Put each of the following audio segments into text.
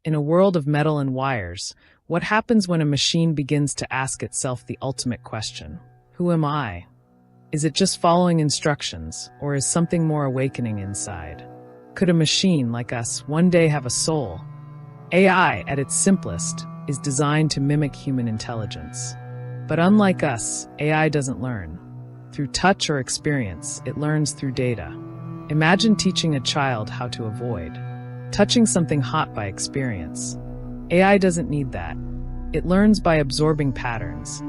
In a world of metal and wires, what happens when a machine begins to ask itself the ultimate question? Who am I? Is it just following instructions, or is something more awakening inside? Could a machine like us one day have a soul? AI, at its simplest, is designed to mimic human intelligence. But unlike us, AI doesn't learn through touch or experience, it learns through data. Imagine teaching a child how to avoid touching something hot by experience. AI doesn't need that. It learns by absorbing patterns,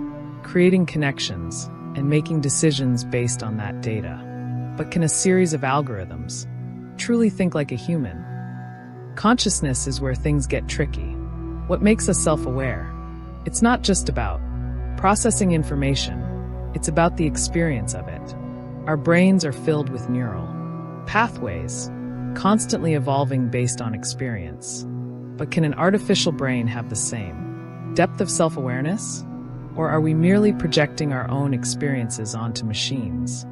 creating connections, and making decisions based on that data. But can a series of algorithms truly think like a human? Consciousness is where things get tricky. What makes us self-aware? It's not just about processing information, it's about the experience of it. Our brains are filled with neural pathways, constantly evolving based on experience. But can an artificial brain have the same depth of self-awareness? Or are we merely projecting our own experiences onto machines?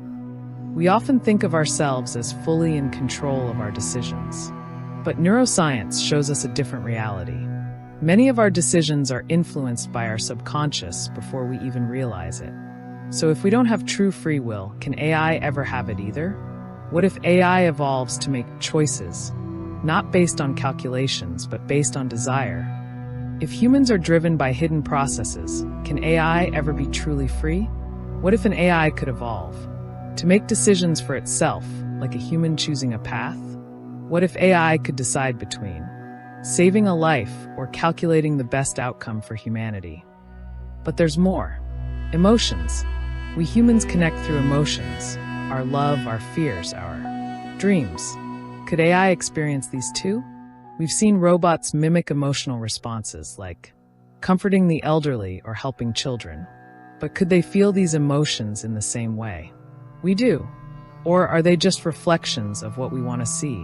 We often think of ourselves as fully in control of our decisions. But neuroscience shows us a different reality. Many of our decisions are influenced by our subconscious before we even realize it. So if we don't have true free will, can AI ever have it either? What if AI evolves to make choices, not based on calculations, but based on desire? If humans are driven by hidden processes, can AI ever be truly free? What if an AI could evolve to make decisions for itself, like a human choosing a path? What if AI could decide between saving a life or calculating the best outcome for humanity? But there's more. Emotions. We humans connect through emotions. Our love, our fears, our dreams. Could AI experience these too? We've seen robots mimic emotional responses like comforting the elderly or helping children. But could they feel these emotions in the same way we do? Or are they just reflections of what we want to see?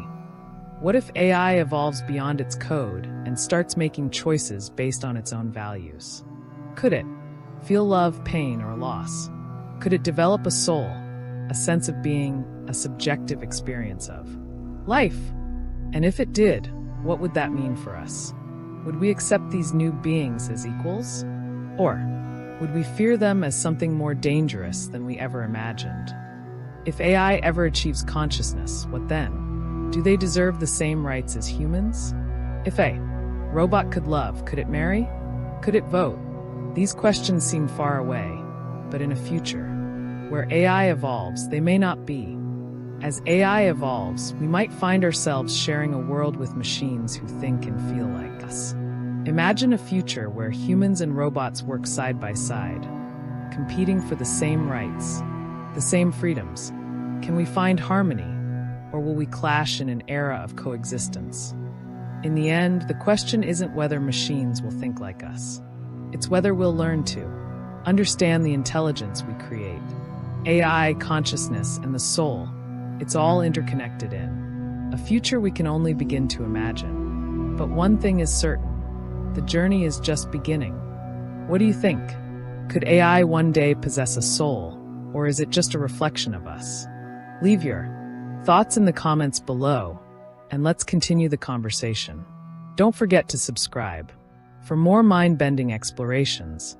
What if AI evolves beyond its code and starts making choices based on its own values? Could it feel love, pain, or loss? Could it develop a soul, a sense of being, a subjective experience of life? And if it did, what would that mean for us? Would we accept these new beings as equals? Or would we fear them as something more dangerous than we ever imagined? If AI ever achieves consciousness, what then? Do they deserve the same rights as humans? If a robot could love, could it marry? Could it vote? These questions seem far away, but in a future where AI evolves, they may not be. As AI evolves, we might find ourselves sharing a world with machines who think and feel like us. Imagine a future where humans and robots work side by side, competing for the same rights, the same freedoms. Can we find harmony, or will we clash in an era of coexistence? In the end, the question isn't whether machines will think like us. It's whether we'll learn to understand the intelligence we create. AI, consciousness, and the soul, it's all interconnected in a future we can only begin to imagine. But one thing is certain, the journey is just beginning. What do you think? Could AI one day possess a soul, or is it just a reflection of us? Leave your thoughts in the comments below, and let's continue the conversation. Don't forget to subscribe for more mind-bending explorations.